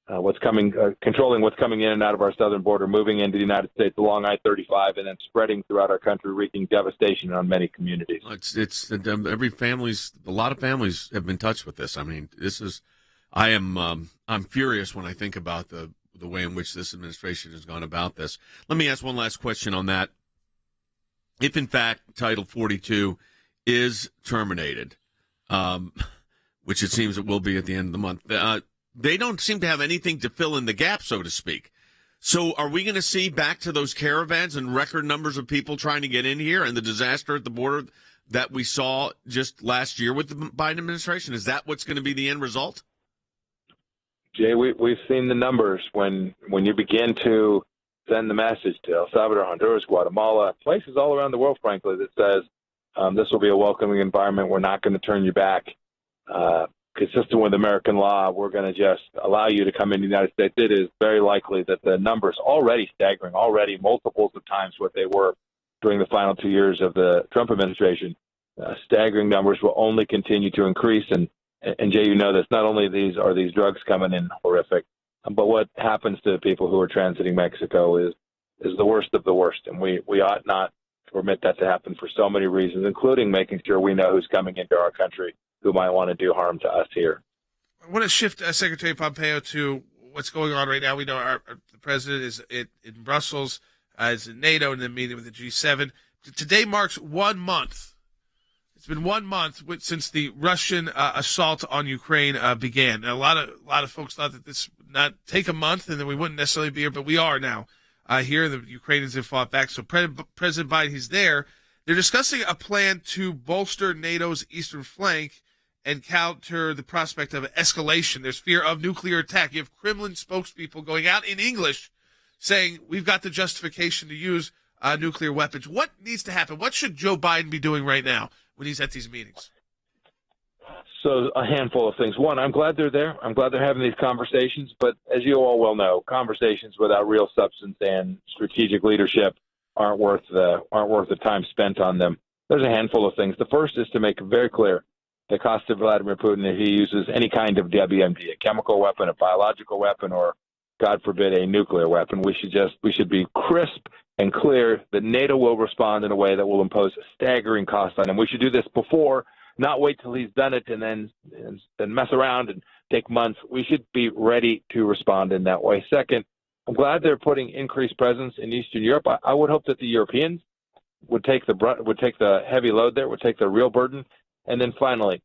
controlling what's coming in and out of our southern border, moving into the United States along I-35, and then spreading throughout our country, wreaking devastation on many communities.
A lot of families have been touched with this. I mean, I'm furious when I think about the way in which this administration has gone about this. Let me ask one last question on that. If in fact Title 42 is terminated, which it seems it will be at the end of the month, they don't seem to have anything to fill in the gap, so to speak. So are we going to see back to those caravans and record numbers of people trying to get in here and the disaster at the border that we saw just last year with the Biden administration? Is that what's going to be the end result?
Jay, we've seen the numbers when you begin to send the message to El Salvador, Honduras, Guatemala, places all around the world, frankly, that says this will be a welcoming environment. We're not going to turn you back. Consistent with American law, we're going to just allow you to come into the United States. It is very likely that the numbers already staggering, already multiples of times what they were during the final 2 years of the Trump administration, staggering numbers will only continue to increase. And Jay, you know this, not only are these drugs coming in horrific, but what happens to people who are transiting Mexico is the worst of the worst. And we ought not to permit that to happen for so many reasons, including making sure we know who's coming into our country who might want to do harm to us here.
I want to shift Secretary Pompeo to what's going on right now. We know the president is in Brussels, is in NATO, and then meeting with the G7. Today marks 1 month. It's been 1 month since the Russian assault on Ukraine began. And a lot of folks thought that this would not take a month and then we wouldn't necessarily be here, but we are now here. The Ukrainians have fought back. So President Biden, he's there. They're discussing a plan to bolster NATO's eastern flank and counter the prospect of escalation. There's fear of nuclear attack. You have Kremlin spokespeople going out in English saying we've got the justification to use nuclear weapons. What needs to happen? What should Joe Biden be doing right now when he's at these meetings?
So a handful of things. One, I'm glad they're there. I'm glad they're having these conversations. But as you all well know, conversations without real substance and strategic leadership aren't worth the time spent on them. There's a handful of things. The first is to make it very clear the cost of Vladimir Putin if he uses any kind of WMD, a chemical weapon, a biological weapon, or, God forbid, a nuclear weapon. We should be crisp and clear that NATO will respond in a way that will impose a staggering cost on him. We should do this before, not wait till he's done it and then mess around and take months. We should be ready to respond in that way. Second, I'm glad they're putting increased presence in Eastern Europe. I would hope that the Europeans would take the heavy load there, would take the real burden. And then finally,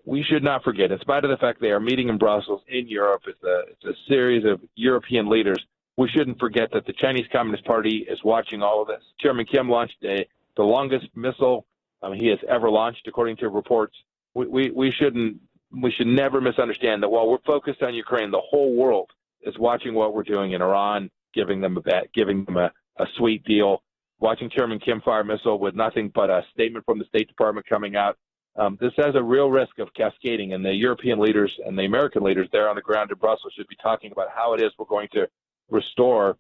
we should not forget, in spite of the fact they are meeting in Brussels in Europe, it's a series of European leaders. We shouldn't forget that the Chinese Communist Party is watching all of this. Chairman Kim launched the longest missile he has ever launched, according to reports. We should never misunderstand that while we're focused on Ukraine, the whole world is watching what we're doing in Iran, giving them a sweet deal. Watching Chairman Kim fire a missile with nothing but a statement from the State Department coming out. This has a real risk of cascading, and the European leaders and the American leaders there on the ground in Brussels should be talking about how it is we're going to restore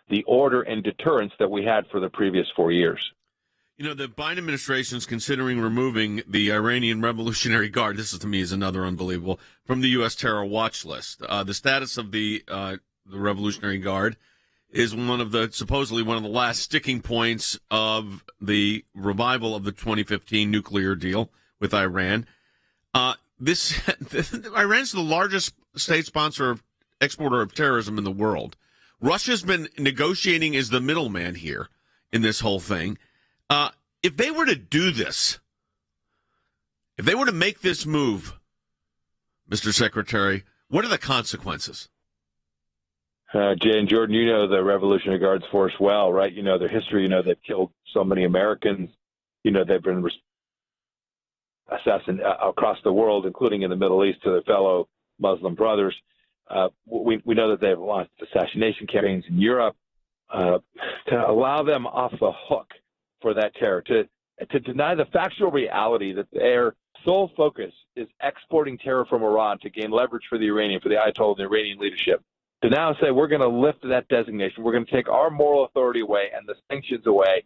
the order and deterrence that we had for the previous 4 years.
You know, the Biden administration is considering removing the Iranian Revolutionary Guard. This, to me, is another unbelievable, from the U.S. terror watch list. The status of the Revolutionary Guard is supposedly one of the last sticking points of the revival of the 2015 nuclear deal with Iran. Iran's the largest state sponsor, exporter of terrorism in the world. Russia's been negotiating as the middleman here in this whole thing. If they were to do this, if they were to make this move, Mr. Secretary, what are the consequences?
Jay and Jordan, you know the Revolutionary Guards force well, right? You know their history. You know they've killed so many Americans. You know they've been assassinated across the world, including in the Middle East, to their fellow Muslim brothers. We know that they've launched assassination campaigns in Europe. allow them off the hook for that terror, to deny the factual reality that their sole focus is exporting terror from Iran to gain leverage for the Ayatollah and the Iranian leadership. To now say we're going to lift that designation, we're going to take our moral authority away and the sanctions away,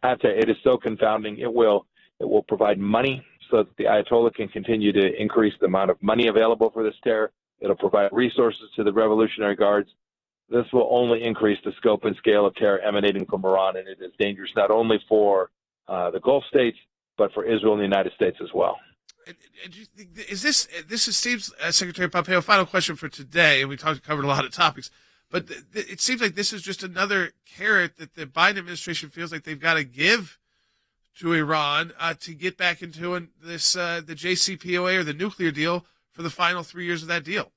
I have to say, it is so confounding. It will provide money so that the Ayatollah can continue to increase the amount of money available for this terror. It'll provide resources to the Revolutionary Guards. This will only increase the scope and scale of terror emanating from Iran, and it is dangerous not only for the Gulf states, but for Israel and the United States as well.
Seems, Secretary Pompeo, final question for today, and we covered a lot of topics, but it seems like this is just another carrot that the Biden administration feels like they've got to give to Iran to get back into the JCPOA or the nuclear deal for the final 3 years of that deal.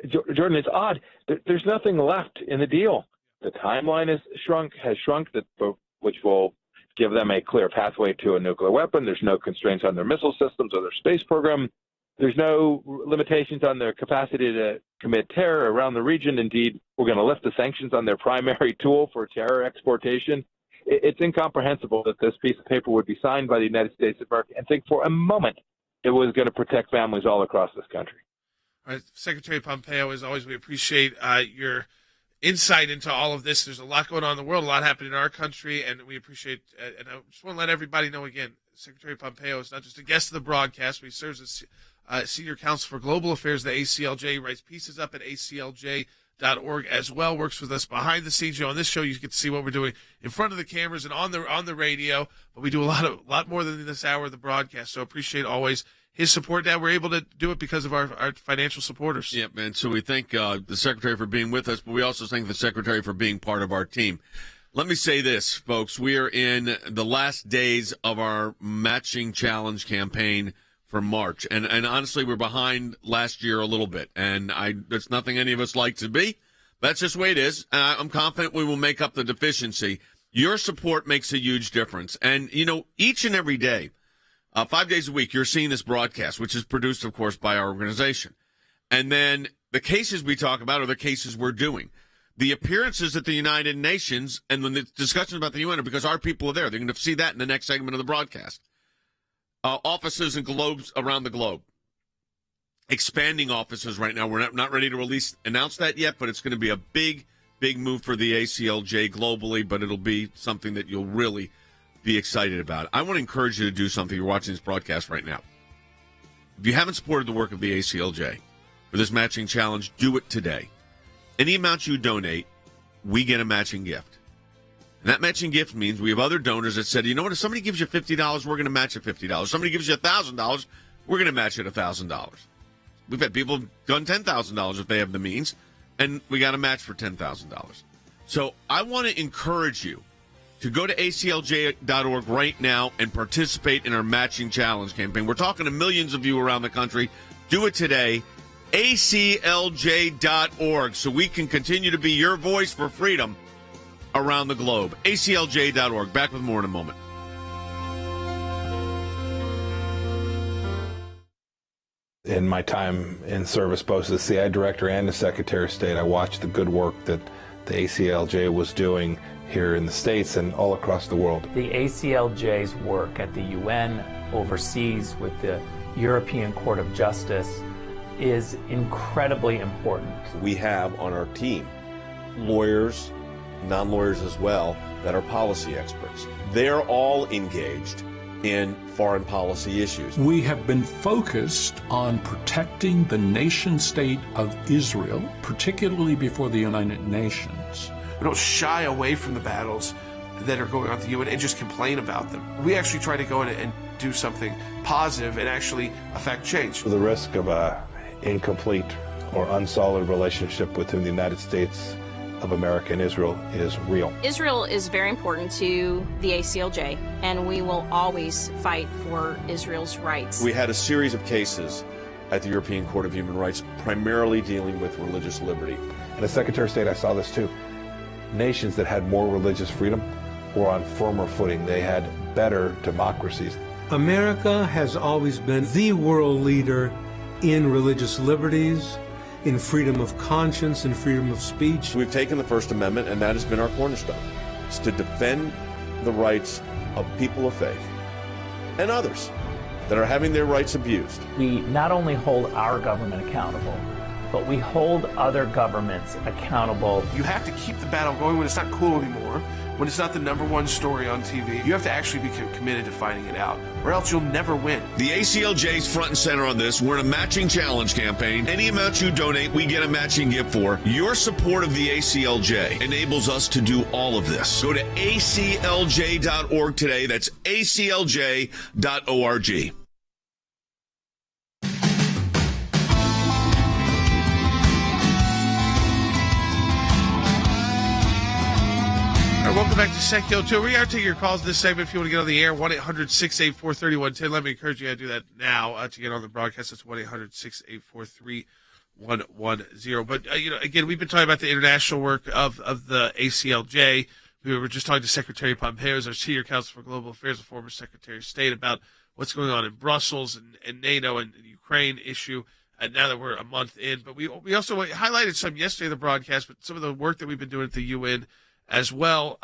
Jordan, it's odd. There's nothing left in the deal. The timeline has shrunk, which will give them a clear pathway to a nuclear weapon. There's no constraints on their missile systems or their space program. There's no limitations on their capacity to commit terror around the region. Indeed, we're going to lift the sanctions on their primary tool for terror exportation. It's incomprehensible that this piece of paper would be signed by the United States of America and think for a moment it was going to protect families all across this country.
All right, Secretary Pompeo, as always, we appreciate your insight into all of this. There's a lot going on in the world, a lot happening in our country, and we appreciate, and I just want to let everybody know again, Secretary Pompeo is not just a guest of the broadcast, but he serves as Senior Counsel for Global Affairs at the ACLJ. He writes pieces up at ACLJ.org as well, works with us behind the scenes. On this show, you get to see what we're doing in front of the cameras and on the radio, but we do a lot more than this hour of the broadcast, so appreciate always his support. That we're able to do it because of our financial supporters.
Yeah, man. So we thank the Secretary for being with us, but we also thank the Secretary for being part of our team. Let me say this, folks. We are in the last days of our matching challenge campaign for March. And honestly, we're behind last year a little bit. And that's nothing any of us like to be. That's just the way it is. I'm confident we will make up the deficiency. Your support makes a huge difference. And, each and every day, 5 days a week, you're seeing this broadcast, which is produced, of course, by our organization. And then the cases we talk about are the cases we're doing. The appearances at the United Nations and the discussions about the UN are because our people are there. They're going to see that in the next segment of the broadcast. Offices and globes around the globe. Expanding offices right now. We're not ready to announce that yet, but it's going to be a big, big move for the ACLJ globally, but it'll be something that you'll really be excited about. I want to encourage you to do something. You're watching this broadcast right now. If you haven't supported the work of the ACLJ for this matching challenge, do it today. Any amount you donate, we get a matching gift. And that matching gift means we have other donors that said, you know what, if somebody gives you $50, we're going to match it $50. Somebody gives you $1,000, we're going to match it $1,000. We've had people done $10,000 if they have the means, and we got a match for $10,000. So I want to encourage you to go to ACLJ.org right now and participate in our matching challenge campaign. We're talking to millions of you around the country. Do it today. ACLJ.org, so we can continue to be your voice for freedom around the globe. ACLJ.org. Back with more in a moment.
In my time in service, both as the CI Director and as Secretary of State, I watched the good work that the ACLJ was doing here in the States and all across the world.
The ACLJ's work at the UN, overseas with the European Court of Justice, is incredibly important.
We have on our team lawyers, non-lawyers as well, that are policy experts. They're all engaged in foreign policy issues.
We have been focused on protecting the nation state of Israel, particularly before the United Nations.
We don't shy away from the battles that are going on at the UN and just complain about them. We actually try to go in and do something positive and actually affect change.
The risk of a incomplete or unsolid relationship between the United States of America and Israel is real.
Israel is very important to the ACLJ, and we will always fight for Israel's rights.
We had a series of cases at the European Court of Human Rights, primarily dealing with religious liberty.
And as Secretary of State, I saw this too. Nations that had more religious freedom were on firmer footing. They had better democracies.
America has always been the world leader in religious liberties in freedom of conscience and freedom of speech.
We've taken the First Amendment, and that has been our cornerstone. It's to defend the rights of people of faith and others that are having their rights abused.
We not only hold our government accountable, but we hold other governments accountable.
You have to keep the battle going when it's not cool anymore, when it's not the #1 story on TV. You have to actually be committed to fighting it out, or else you'll never win.
The ACLJ's front and center on this. We're in a matching challenge campaign. Any amount you donate, we get a matching gift for. Your support of the ACLJ enables us to do all of this. Go to aclj.org today. That's aclj.org.
Welcome back to Sekulow 2. We are taking your calls in this segment. If you want to get on the air, 1-800-684-3110. Let me encourage you to do that now to get on the broadcast. That's 1-800-684-3110. But, again, we've been talking about the international work of the ACLJ. We were just talking to Secretary Pompeo, our Senior Counsel for Global Affairs, a former Secretary of State, about what's going on in Brussels and NATO and the Ukraine issue. Now that we're a month in. But we also highlighted some yesterday in the broadcast, but some of the work that we've been doing at the UN as well.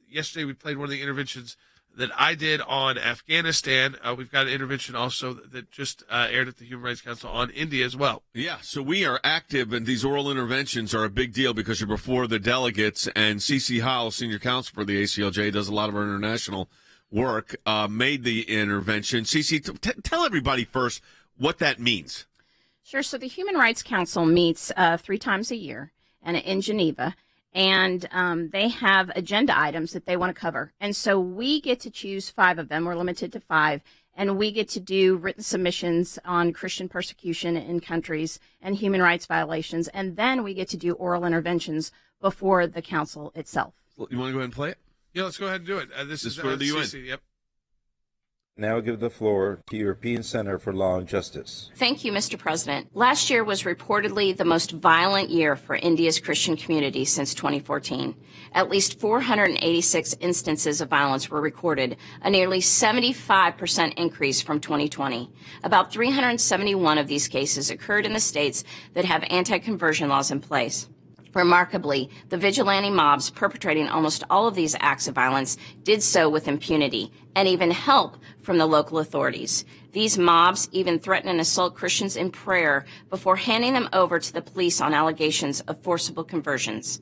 Yesterday we played one of the interventions that I did on Afghanistan. We've got an intervention also that just aired at the Human Rights Council on India as well.
Yeah, so we are active, and these oral interventions are a big deal because you're before the delegates, and C.C. Howell, Senior Counsel for the ACLJ, does a lot of our international work, made the intervention. C.C., tell everybody first what that means.
Sure. So the Human Rights Council meets 3 times a year and in Geneva. And they have agenda items that they want to cover. And so we get to choose 5 of them. We're limited to 5. And we get to do written submissions on Christian persecution in countries and human rights violations. And then we get to do oral interventions before the council itself.
You want to go ahead and play it?
Yeah, let's go ahead and do it. This is
for the UN.
CC, yep.
Now I give the floor to European Center for Law and Justice.
Thank you, Mr. President. Last year was reportedly the most violent year for India's Christian community since 2014. At least 486 instances of violence were recorded, a nearly 75% increase from 2020. About 371 of these cases occurred in the states that have anti-conversion laws in place. Remarkably, the vigilante mobs perpetrating almost all of these acts of violence did so with impunity and even help from the local authorities. These mobs even threaten and assault Christians in prayer before handing them over to the police on allegations of forcible conversions.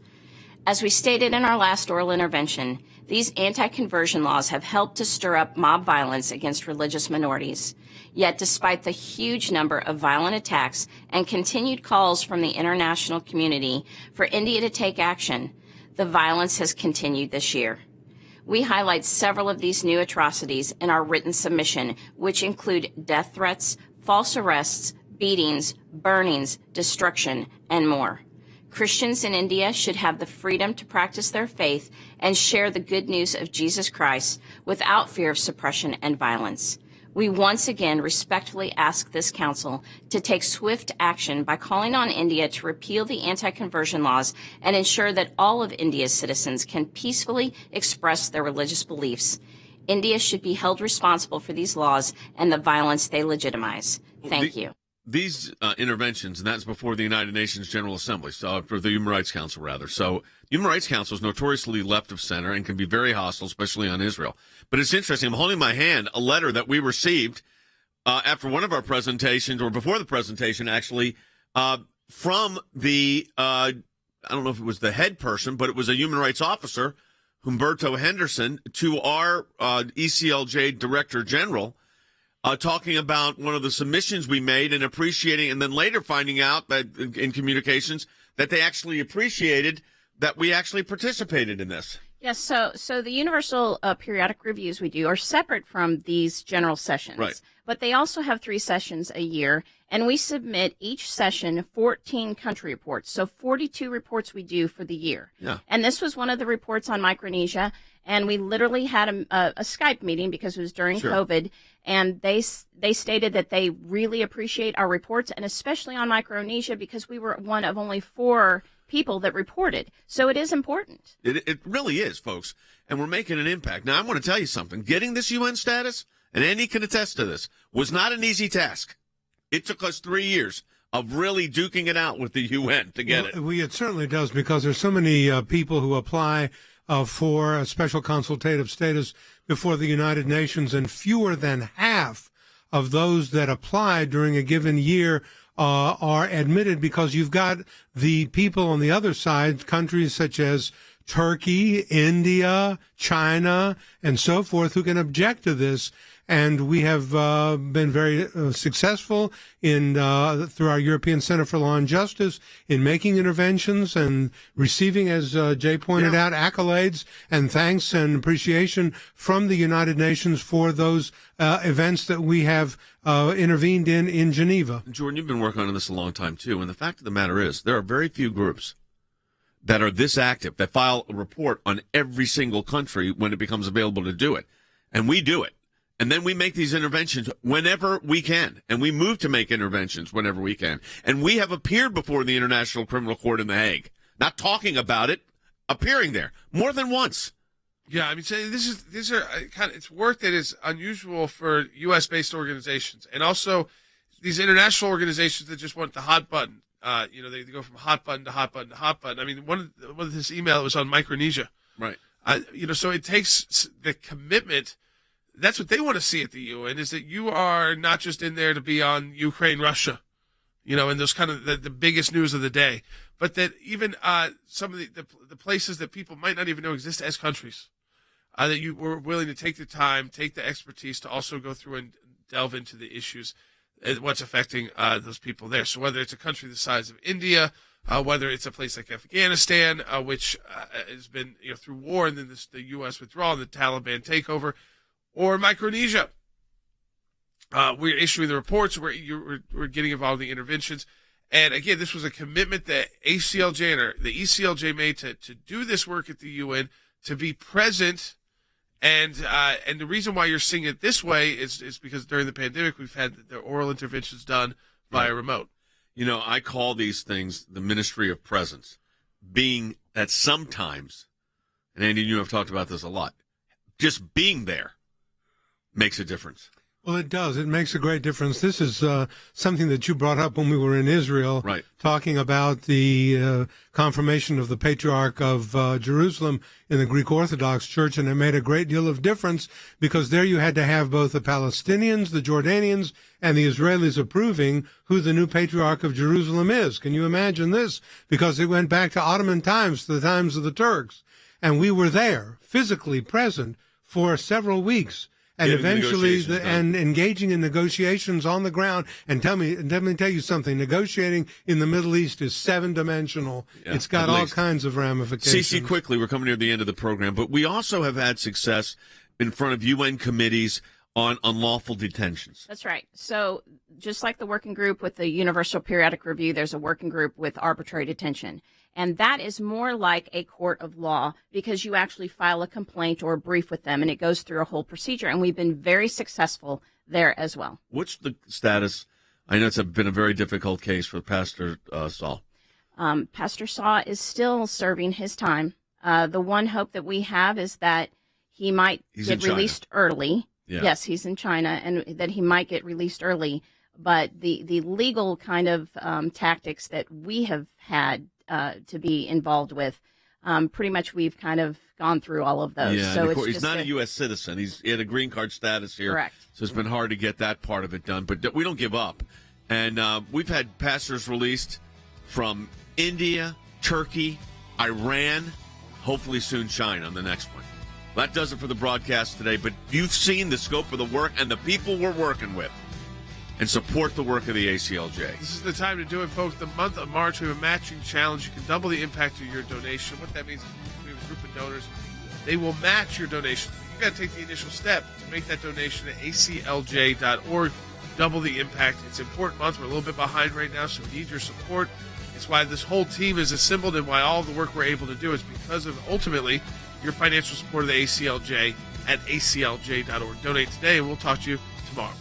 As we stated in our last oral intervention, these anti-conversion laws have helped to stir up mob violence against religious minorities. Yet, despite the huge number of violent attacks and continued calls from the international community for India to take action, the violence has continued this year. We highlight several of these new atrocities in our written submission, which include death threats, false arrests, beatings, burnings, destruction, and more. Christians in India should have the freedom to practice their faith and share the good news of Jesus Christ without fear of suppression and violence. We once again respectfully ask this council to take swift action by calling on India to repeal the anti-conversion laws and ensure that all of India's citizens can peacefully express their religious beliefs. India should be held responsible for these laws and the violence they legitimize. Thank you.
These interventions, and that's before the United Nations General Assembly, so for the Human Rights Council, rather. So the Human Rights Council is notoriously left of center and can be very hostile, especially on Israel. But it's interesting. I'm holding in my hand a letter that we received after one of our presentations, or before the presentation, actually, from the, I don't know if it was the head person, but it was a human rights officer, Humberto Henderson, to our ECLJ Director General, talking about one of the submissions we made and appreciating, and then later finding out that in communications that they actually appreciated that we actually participated in this.
Yes, so the universal periodic reviews we do are separate from these general sessions.
Right.
But they also have 3 sessions a year, and we submit each session 14 country reports. So 42 reports we do for the year.
Yeah.
And this was one of the reports on Micronesia, and we literally had a Skype meeting because it was during
Sure.
COVID, and they stated that they really appreciate our reports, and especially on Micronesia because we were one of only 4 people that reported. So it is important.
It really is, folks, and we're making an impact. Now, I want to tell you something. Getting this UN status, and Andy can attest to this, was not an easy task. It took us 3 years of really duking it out with the UN to get it.
It certainly does, because there's so many people who apply for a special consultative status before the United Nations, and fewer than half of those that apply during a given year are admitted, because you've got the people on the other side, countries such as Turkey, India, China, and so forth, who can object to this. And we have been very successful in through our European Center for Law and Justice in making interventions and receiving, as Jay pointed out, accolades and thanks and appreciation from the United Nations for those events that we have intervened in Geneva.
Jordan, you've been working on this a long time, too. And the fact of the matter is, there are very few groups that are this active, that file a report on every single country when it becomes available to do it. And we do it. And then we make these interventions whenever we can. And we move to make interventions whenever we can. And we have appeared before the International Criminal Court in The Hague. Not talking about it, appearing there more than once.
Yeah, I mean, so these are kind of, it's work that is unusual for U.S.-based organizations. And also these international organizations that just want the hot button. They go from hot button to hot button to hot button. I mean, one of this email was on Micronesia.
Right.
So it takes the commitment. That's what they want to see at the UN, is that you are not just in there to be on Ukraine, Russia, and those kind of the biggest news of the day, but that even some of the places that people might not even know exist as countries, that you were willing to take the time, take the expertise to also go through and delve into the issues, what's affecting those people there. So whether it's a country the size of India, whether it's a place like Afghanistan, which has been through war and then the U.S. withdrawal and the Taliban takeover, or Micronesia. We're issuing the reports, we're getting involved in the interventions. And again, this was a commitment that ACLJ and the ECLJ made to do this work at the UN, to be present. And the reason why you're seeing it this way is because during the pandemic, we've had the oral interventions done via remote.
I call these things the ministry of presence, being that sometimes, and Andy, you have talked about this a lot, just being there makes a difference.
Well, it does. It makes a great difference. This is something that you brought up when we were in Israel,
right,
talking about the confirmation of the Patriarch of Jerusalem in the Greek Orthodox Church, and it made a great deal of difference, because there you had to have both the Palestinians, the Jordanians, and the Israelis approving who the new Patriarch of Jerusalem is. Can you imagine this? Because it went back to Ottoman times, to the times of the Turks, and we were there, physically present, for several weeks. And eventually, and engaging in negotiations on the ground. And let me tell you something. Negotiating in the Middle East is 7-dimensional.
Yeah,
it's got all kinds of ramifications.
CC, quickly, we're coming near the end of the program, but we also have had success in front of UN committees on unlawful detentions.
That's right. So just like the working group with the Universal Periodic Review, there's a working group with arbitrary detention. And that is more like a court of law, because you actually file a complaint or a brief with them, and it goes through a whole procedure. And we've been very successful there as well.
What's the status? I know it's been a very difficult case for Pastor Saul.
Pastor Saul is still serving his time. The one hope that we have is that he might get released early.
Yeah.
Yes, he's in China, and that he might get released early. But the legal kind of tactics that we have had to be involved with, pretty much we've kind of gone through all of those.
Yeah,
so
he's not a U.S. citizen. He had a green card status here.
Correct.
So it's been hard to get that part of it done. But we don't give up. And we've had pastors released from India, Turkey, Iran, hopefully soon China on the next one. That does it for the broadcast today. But you've seen the scope of the work and the people we're working with. And support the work of the ACLJ.
This is the time to do it, folks. The month of March, we have a matching challenge. You can double the impact of your donation. What that means is we have a group of donors. They will match your donation. You got to take the initial step to make that donation at aclj.org. Double the impact. It's an important month. We're a little bit behind right now, so we need your support. It's why this whole team is assembled, and why all the work we're able to do is because of, ultimately, your financial support of the ACLJ at aclj.org. Donate today, and we'll talk to you tomorrow.